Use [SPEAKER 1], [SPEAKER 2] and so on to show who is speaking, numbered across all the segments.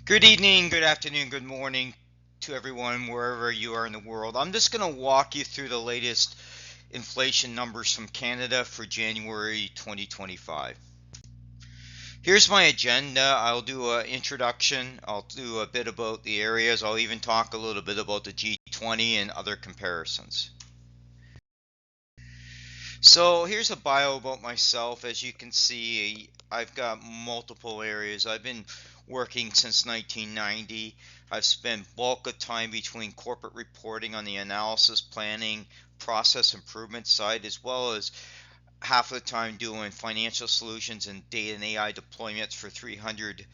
[SPEAKER 1] Good evening, good afternoon, good morning to everyone wherever you are in the world. I'm just going to walk you through the latest inflation numbers from Canada for January 2025. Here's my agenda. I'll do an introduction. I'll do a bit about the areas. I'll even talk a little bit about the G20 and other comparisons. So here's a bio about myself. As you can see, I've got multiple areas. I've been working since 1990. I've spent bulk of time between corporate reporting on the analysis, planning, process improvement side, as well as half of the time doing financial solutions and data and AI deployments for 300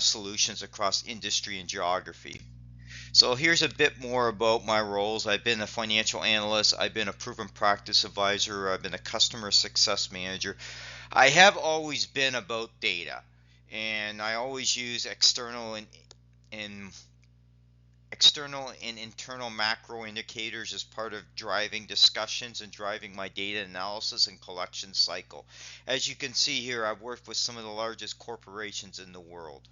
[SPEAKER 1] solutions across industry and geography. So here's a bit more about my roles. I've been a financial analyst, I've been a proven practice advisor, I've been a customer success manager. I have always been about data, and I always use and external and internal macro indicators as part of driving discussions and driving my data analysis and collection cycle. As you can see here, I've worked with some of the largest corporations in the world.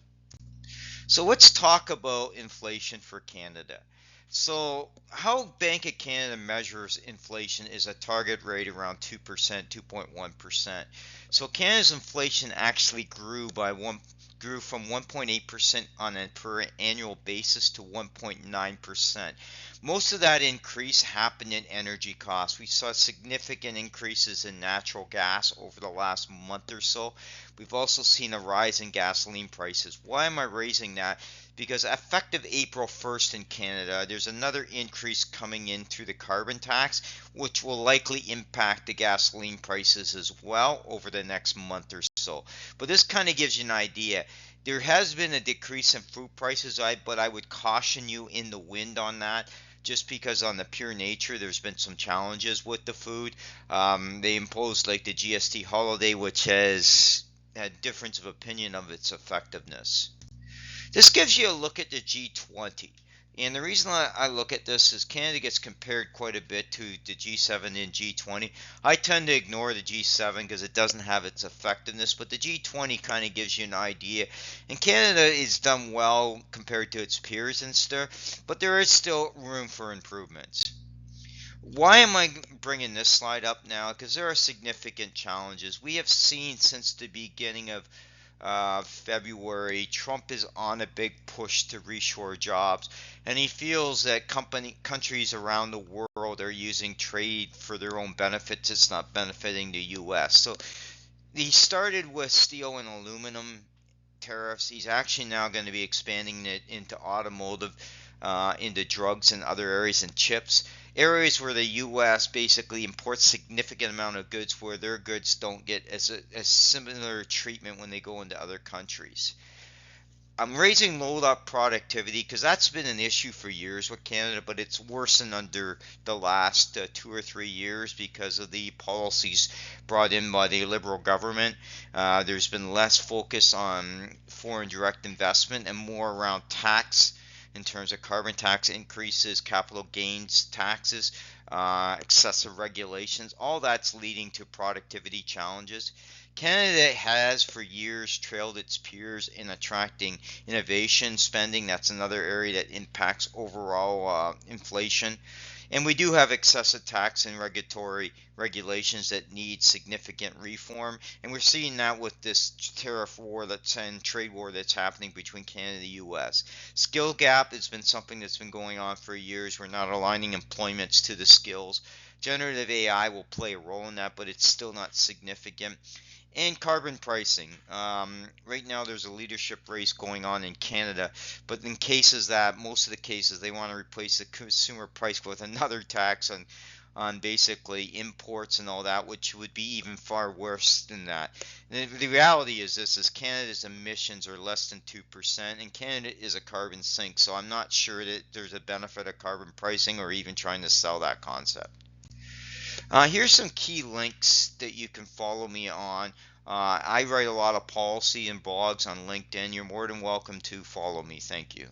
[SPEAKER 1] So let's talk about inflation for Canada. So, how Bank of Canada measures inflation is a target rate around 2%, 2.1%. So, Canada's inflation actually grew from 1.8% on a per annual basis to 1.9%. Most of that increase happened in energy costs. We saw significant increases in natural gas over the last month or so. We've also seen a rise in gasoline prices. Why am I raising that? Because effective April 1st in Canada, there's another increase coming in through the carbon tax, which will likely impact the gasoline prices as well over the next month or so. But this kind of gives you an idea. There has been a decrease in food prices, but I would caution you in the wind on that, just because on the pure nature there's been some challenges with the food. They imposed like the GST holiday, which has had difference of opinion of its effectiveness. This gives you a look at the G20. And the reason I look at this is Canada gets compared quite a bit to the G7 and G20. I tend to ignore the G7 because it doesn't have its effectiveness, but the G20 kind of gives you an idea. And Canada is done well compared to its peers and stuff, but there is still room for improvements. Why am I bringing this slide up now? Because there are significant challenges. We have seen since the beginning of February, Trump is on a big push to reshore jobs, and he feels that countries around the world are using trade for their own benefits. It's not benefiting the U.S. So he started with steel and aluminum tariffs. He's actually now going to be expanding it into automotive, into drugs and other areas and chips. Areas where the U.S. basically imports significant amount of goods where their goods don't get as similar treatment when they go into other countries. I'm raising load up productivity because that's been an issue for years with Canada, but it's worsened under the last 2 or 3 years because of the policies brought in by the Liberal government. There's been less focus on foreign direct investment and more around tax in terms of carbon tax increases, capital gains taxes, excessive regulations. All that's leading to productivity challenges. Canada has for years trailed its peers in attracting innovation spending. That's another area that impacts overall inflation. And we do have excessive tax and regulatory regulations that need significant reform. And we're seeing that with this tariff war and trade war that's happening between Canada and the US. Skill gap has been something that's been going on for years. We're not aligning employments to the skills. Generative AI will play a role in that, but it's still not significant. And carbon pricing. Right now, there's a leadership race going on in Canada, but in cases that most of the cases they want to replace the consumer price with another tax on basically imports and all that, which would be even far worse than that. And the reality is this: is Canada's emissions are less than 2%, and Canada is a carbon sink. So I'm not sure that there's a benefit of carbon pricing or even trying to sell that concept. Here's some key links that you can follow me on. I write a lot of policy and blogs on LinkedIn. You're more than welcome to follow me. Thank you.